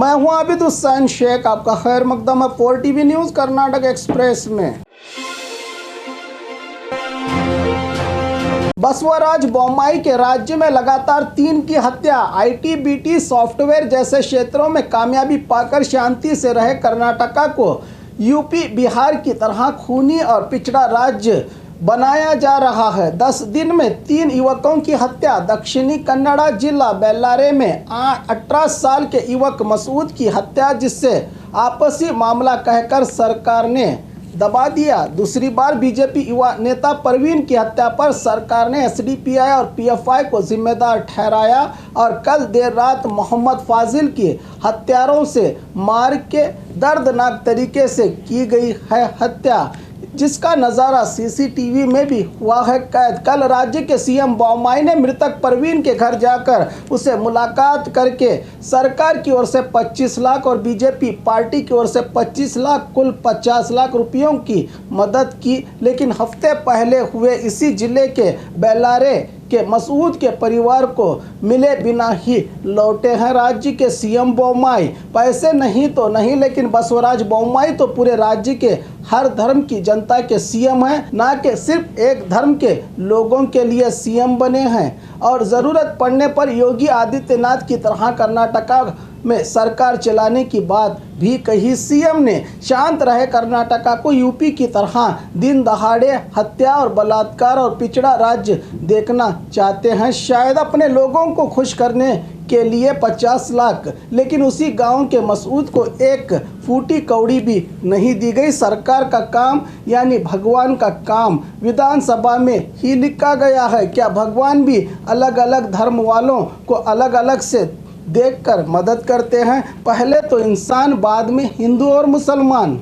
मैं हूं आबिद हुसैन शेख, आपका खैर मकदम है 4 टीवी न्यूज़ कर्नाटक एक्सप्रेस में। बसवराज बोम्माई के राज्य में लगातार 3 की हत्या। आईटी, बीटी, सॉफ्टवेयर जैसे क्षेत्रों में कामयाबी पाकर शांति से रहे कर्नाटका को यूपी, बिहार की तरह खूनी और पिछड़ा राज्य बनाया जा रहा है। 10 दिन में 3 युवकों की हत्या। दक्षिणी कन्नड़ा जिला बेल्लारे में 18 साल के युवक मसूद की हत्या, जिससे आपसी मामला कहकर सरकार ने दबा दिया। दूसरी बार बीजेपी युवा नेता परवीन की हत्या पर सरकार ने एसडीपीआई और पीएफआई को जिम्मेदार ठहराया और कल देर रात मोहम्मद फाजिल की हत्यारों से मार के दर्दनाक तरीके से की गई है हत्या, जिसका नज़ारा सीसीटीवी में भी हुआ है कैद। कल राज्य के सीएम बोम्माई ने मृतक परवीन के घर जाकर उसे मुलाकात करके सरकार की ओर से 25 लाख और बीजेपी पार्टी की ओर से 25 लाख, कुल 50 लाख रुपयों की मदद की। लेकिन हफ्ते पहले हुए इसी जिले के बेल्लारे के मसूद के परिवार को मिले बिना ही लौटे हैं राज्य के सीएम बोम्माई। पैसे नहीं तो नहीं, लेकिन बसवराज बोम्माई तो पूरे राज्य के हर धर्म की जनता के सीएम हैं, ना कि सिर्फ एक धर्म के लोगों के लिए सीएम बने हैं। और ज़रूरत पड़ने पर योगी आदित्यनाथ की तरह कर्नाटका में सरकार चलाने की बात भी कही। सीएम ने शांत रहे कर्नाटका को यूपी की तरह दिन दहाड़े हत्या और बलात्कार और पिछड़ा राज्य देखना चाहते हैं, शायद अपने लोगों को खुश करने के लिए 50 लाख। लेकिन उसी गांव के मसूद को एक फूटी कौड़ी भी नहीं दी गई। सरकार का काम यानी भगवान का काम विधानसभा में ही लिखा गया है। क्या भगवान भी अलग अलग धर्म वालों को अलग अलग से देखकर मदद करते हैं? पहले तो इंसान, बाद में हिंदू और मुसलमान।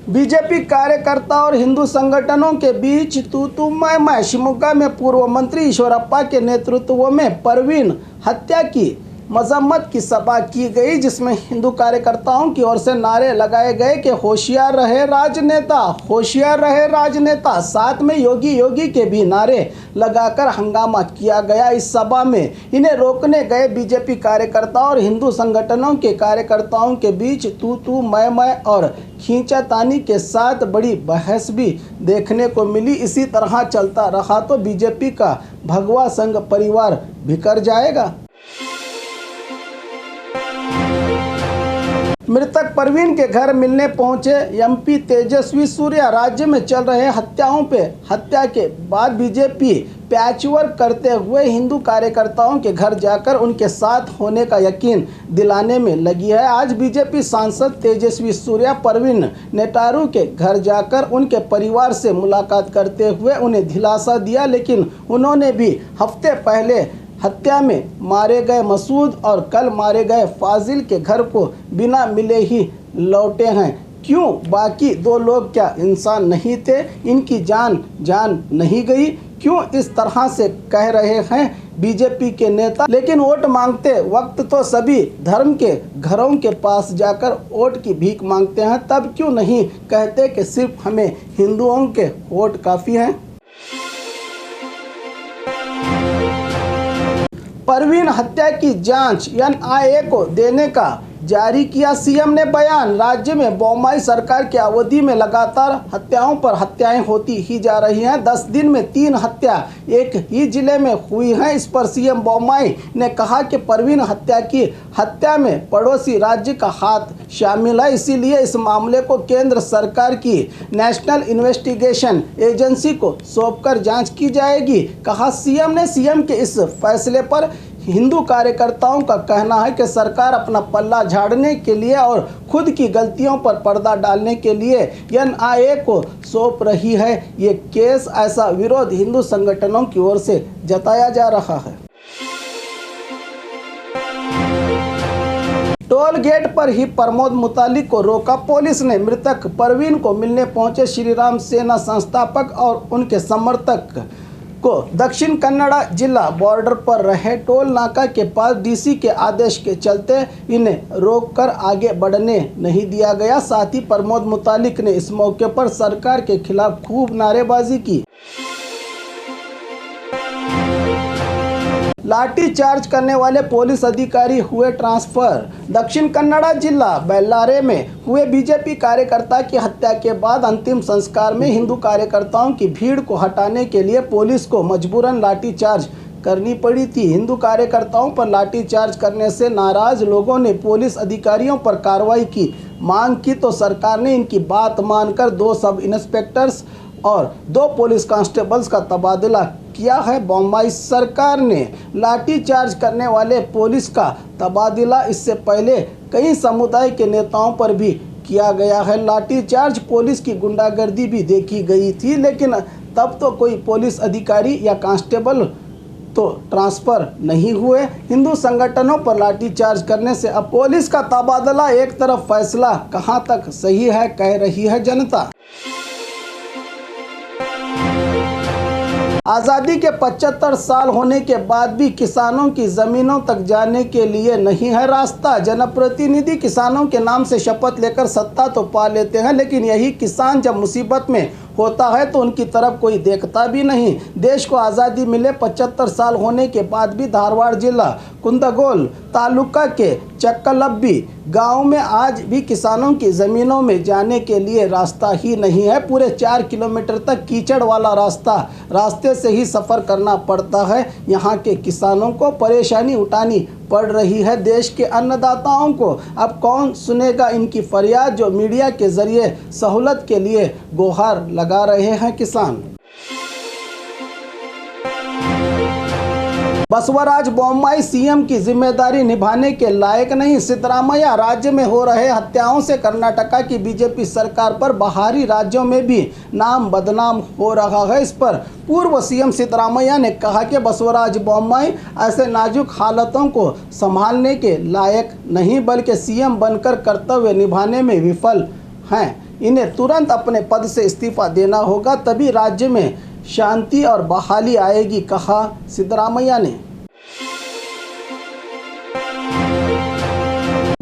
बीजेपी कार्यकर्ता और हिंदू संगठनों के बीच तू मैं। शिवमोगा में पूर्व मंत्री ईश्वरप्पा के नेतृत्व में परवीन हत्या की मजम्मत की सभा की गई, जिसमें हिंदू कार्यकर्ताओं की ओर से नारे लगाए गए कि होशियार रहे राजनेता, होशियार रहे राजनेता। साथ में योगी के भी नारे लगाकर हंगामा किया गया। इस सभा में इन्हें रोकने गए बीजेपी कार्यकर्ता और हिंदू संगठनों के कार्यकर्ताओं के बीच तू मैं और खींचातानी के साथ बड़ी बहस भी देखने को मिली। इसी तरह चलता रहा तो बीजेपी का भगवा संघ परिवार बिखर जाएगा। मृतक परवीन के घर मिलने पहुंचे एमपी तेजस्वी सूर्या। राज्य में चल रहे हत्याओं पे हत्या के बाद बीजेपी पैचवर्क करते हुए हिंदू कार्यकर्ताओं के घर जाकर उनके साथ होने का यकीन दिलाने में लगी है। आज बीजेपी सांसद तेजस्वी सूर्या परवीन नेतारू के घर जाकर उनके परिवार से मुलाकात करते हुए उन्हें दिलासा दिया, लेकिन उन्होंने भी हफ्ते पहले हत्या में मारे गए मसूद और कल मारे गए फाजिल के घर को बिना मिले ही लौटे हैं। क्यों? बाकी 2 लोग क्या इंसान नहीं थे? इनकी जान नहीं गई? क्यों इस तरह से कह रहे हैं बीजेपी के नेता? लेकिन वोट मांगते वक्त तो सभी धर्म के घरों के पास जाकर वोट की भीख मांगते हैं, तब क्यों नहीं कहते कि सिर्फ हमें हिंदुओं के वोट काफ़ी हैं? परवीन हत्या की जांच एनआईए को देने का जारी किया सीएम ने बयान। राज्य में बोम्माई सरकार की अवधि में लगातार हत्याओं पर हत्याएं होती ही जा रही हैं। 10 दिन में 3 हत्या एक ही जिले में हुई हैं। इस पर सीएम बोम्माई ने कहा कि परवीन हत्या में पड़ोसी राज्य का हाथ शामिल है, इसीलिए इस मामले को केंद्र सरकार की नेशनल इन्वेस्टिगेशन एजेंसी को सौंपकर जांच की जाएगी, कहा सीएम ने। सीएम के इस फैसले पर हिंदू कार्यकर्ताओं का कहना है कि सरकार अपना पल्ला झाड़ने के लिए और खुद की गलतियों पर पर्दा डालने के लिए एनआईए को सौंप रही है ये केस। ऐसा विरोध हिंदू संगठनों की ओर से जताया जा रहा है। टोल गेट पर ही प्रमोद मुतालिक को रोका पुलिस ने। मृतक परवीन को मिलने पहुंचे श्री राम सेना संस्थापक और उनके समर्थक को दक्षिण कन्नड़ा जिला बॉर्डर पर रहे टोल नाका के पास डीसी के आदेश के चलते इन्हें रोककर आगे बढ़ने नहीं दिया गया। साथ ही प्रमोद मुतालिक ने इस मौके पर सरकार के खिलाफ खूब नारेबाजी की। लाठी चार्ज करने वाले पुलिस अधिकारी हुए ट्रांसफर। दक्षिण कन्नड़ जिला बेल्लारे में हुए बीजेपी कार्यकर्ता की हत्या के बाद अंतिम संस्कार में हिंदू कार्यकर्ताओं की भीड़ को हटाने के लिए पुलिस को मजबूरन लाठीचार्ज करनी पड़ी थी। हिंदू कार्यकर्ताओं पर लाठीचार्ज करने से नाराज लोगों ने पुलिस अधिकारियों पर कार्रवाई की मांग की तो सरकार ने इनकी बात मानकर 2 सब इंस्पेक्टर्स और 2 पुलिस कांस्टेबल्स का तबादला किया है। बम्बई सरकार ने लाठीचार्ज करने वाले पुलिस का तबादला इससे पहले कई समुदाय के नेताओं पर भी किया गया है। लाठीचार्ज पुलिस की गुंडागर्दी भी देखी गई थी, लेकिन तब तो कोई पुलिस अधिकारी या कांस्टेबल तो ट्रांसफर नहीं हुए। हिंदू संगठनों पर लाठीचार्ज करने से अब पुलिस का तबादला एक तरफ फैसला कहां तक सही है, कह रही है जनता। आज़ादी के 75 साल होने के बाद भी किसानों की ज़मीनों तक जाने के लिए नहीं है रास्ता। जनप्रतिनिधि किसानों के नाम से शपथ लेकर सत्ता तो पा लेते हैं, लेकिन यही किसान जब मुसीबत में होता है तो उनकी तरफ कोई देखता भी नहीं। देश को आज़ादी मिले 75 साल होने के बाद भी धारवाड़ जिला कुंदगोल तालुका के चक्कलब्बी गांव में आज भी किसानों की ज़मीनों में जाने के लिए रास्ता ही नहीं है। पूरे 4 किलोमीटर तक कीचड़ वाला रास्ते से ही सफ़र करना पड़ता है। यहाँ के किसानों को परेशानी उठानी पड़ रही है। देश के अन्नदाताओं को अब कौन सुनेगा इनकी फरियाद, जो मीडिया के जरिए सहूलत के लिए गुहार लगा रहे हैं किसान। बसवराज बोम्मई सीएम की जिम्मेदारी निभाने के लायक नहीं। सिद्धरामैया राज्य में हो रहे हत्याओं से कर्नाटका की बीजेपी सरकार पर बाहरी राज्यों में भी नाम बदनाम हो रहा है। इस पर पूर्व सीएम सिद्धरामैया ने कहा कि बसवराज बोम्मई ऐसे नाजुक हालातों को संभालने के लायक नहीं, बल्कि सीएम बनकर कर्तव्य निभाने में विफल हैं। इन्हें तुरंत अपने पद से इस्तीफा देना होगा, तभी राज्य में शांति और बहाली आएगी, कहा सिद्धरामैया ने।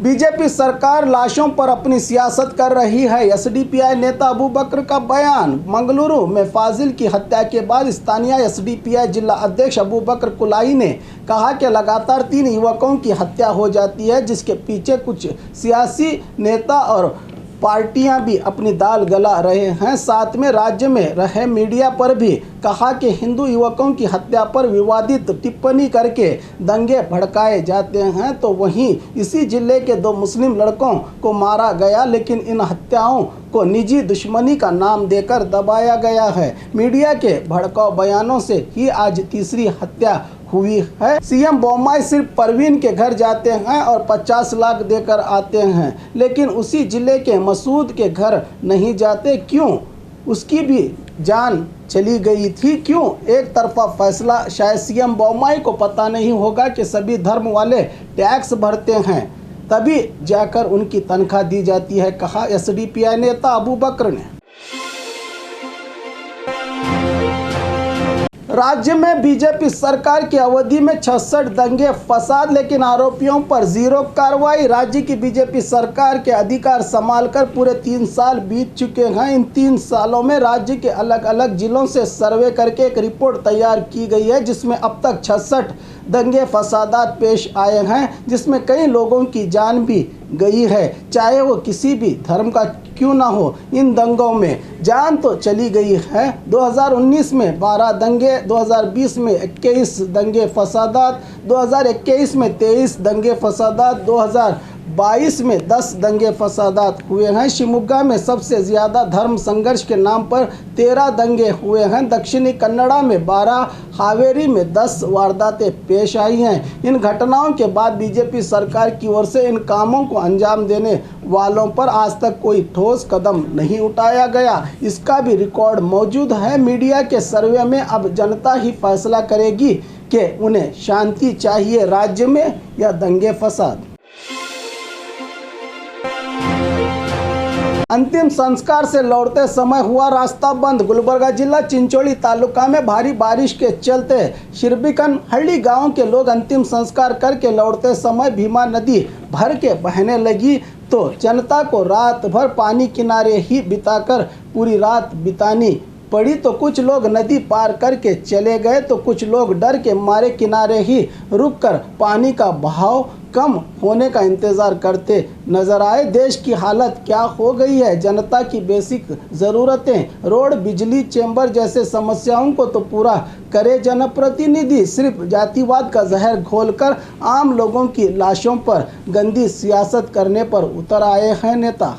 बीजेपी सरकार लाशों पर अपनी सियासत कर रही है। एसडीपीआई नेता अबू बकर का बयान। मंगलुरु में फाजिल की हत्या के बाद स्थानीय एसडीपीआई जिला अध्यक्ष अबू बकर कुलाई ने कहा कि लगातार 3 युवकों की हत्या हो जाती है, जिसके पीछे कुछ सियासी नेता और पार्टियां भी अपनी दाल गला रहे हैं। साथ में राज्य में रहे मीडिया पर भी कहा कि हिंदू युवकों की हत्या पर विवादित टिप्पणी करके दंगे भड़काए जाते हैं, तो वहीं इसी जिले के 2 मुस्लिम लड़कों को मारा गया, लेकिन इन हत्याओं को निजी दुश्मनी का नाम देकर दबाया गया है। मीडिया के भड़काऊ बयानों से ही आज तीसरी हत्या हुई है। सीएम बोम्मई सिर्फ परवीन के घर जाते हैं और 50 लाख देकर आते हैं, लेकिन उसी जिले के मसूद के घर नहीं जाते। क्यों? उसकी भी जान चली गई थी। क्यों? एक तरफा फैसला। शायद सीएम बोम्मई को पता नहीं होगा कि सभी धर्म वाले टैक्स भरते हैं, तभी जाकर उनकी तनख्वाह दी जाती है, कहा एसडीपीआई नेता अबू बकर ने। राज्य में बीजेपी सरकार की अवधि में 66 दंगे फसाद, लेकिन आरोपियों पर 0 कार्रवाई। राज्य की बीजेपी सरकार के अधिकार संभालकर पूरे 3 साल बीत चुके हैं। इन 3 सालों में राज्य के अलग अलग जिलों से सर्वे करके एक रिपोर्ट तैयार की गई है, जिसमें अब तक 66 दंगे फसादात पेश आए हैं, जिसमें कई लोगों की जान भी गई है, चाहे वो किसी भी धर्म का क्यों ना हो। इन दंगों में जान तो चली गई है। 2019 में 12 दंगे, 2020 में 21 दंगे फसादात, 2021 में 23 दंगे फसादात, 2022 में 10 दंगे फसादात हुए हैं। शिवमोगा में सबसे ज़्यादा धर्म संघर्ष के नाम पर 13 दंगे हुए हैं। दक्षिणी कन्नड़ा में 12, हावेरी में 10 वारदातें पेश आई हैं। इन घटनाओं के बाद बीजेपी सरकार की ओर से इन कामों को अंजाम देने वालों पर आज तक कोई ठोस कदम नहीं उठाया गया। इसका भी रिकॉर्ड मौजूद है। मीडिया के सर्वे में अब जनता ही फैसला करेगी कि उन्हें शांति चाहिए राज्य में या दंगे फसाद। अंतिम संस्कार से लौटते समय हुआ रास्ता बंद। गुलबर्गा जिला चिंचोली तालुका में भारी बारिश के चलते शिरबिकनहल्ली गांव के लोग अंतिम संस्कार करके लौटते समय भीमा नदी भर के बहने लगी, तो जनता को रात भर पानी किनारे ही बिताकर पूरी रात बितानी पड़ी तो कुछ लोग नदी पार करके चले गए, तो कुछ लोग डर के मारे किनारे ही रुककर पानी का बहाव कम होने का इंतज़ार करते नजर आए। देश की हालत क्या हो गई है। जनता की बेसिक ज़रूरतें, रोड, बिजली, चैम्बर जैसे समस्याओं को तो पूरा करे जनप्रतिनिधि, सिर्फ जातिवाद का जहर घोलकर आम लोगों की लाशों पर गंदी सियासत करने पर उतर आए हैं नेता।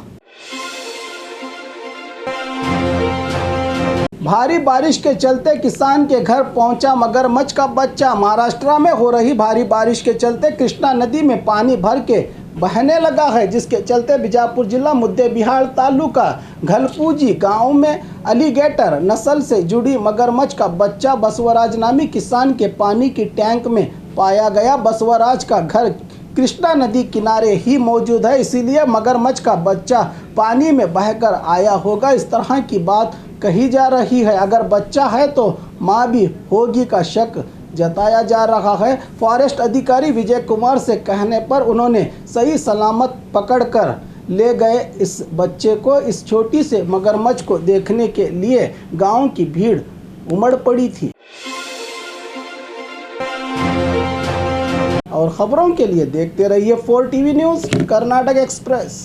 भारी बारिश के चलते किसान के घर पहुंचा मगरमच्छ का बच्चा। महाराष्ट्र में हो रही भारी बारिश के चलते कृष्णा नदी में पानी भर के बहने लगा है, जिसके चलते बीजापुर जिला मुद्देबिहार तालुका घलपूजी गांव में अलीगेटर नस्ल से जुड़ी मगरमच्छ का बच्चा बसवराज नामी किसान के पानी की टैंक में पाया गया। बसवराज का घर कृष्णा नदी किनारे ही मौजूद है, इसीलिए मगरमच्छ का बच्चा पानी में बहकर आया होगा, इस तरह की बात कही जा रही है। अगर बच्चा है तो माँ भी होगी का शक जताया जा रहा है। फॉरेस्ट अधिकारी विजय कुमार से कहने पर उन्होंने सही सलामत पकड़कर ले गए इस बच्चे को। इस छोटी से मगरमच्छ को देखने के लिए गांव की भीड़ उमड़ पड़ी थी। और खबरों के लिए देखते रहिए 4 TV न्यूज़ कर्नाटक एक्सप्रेस।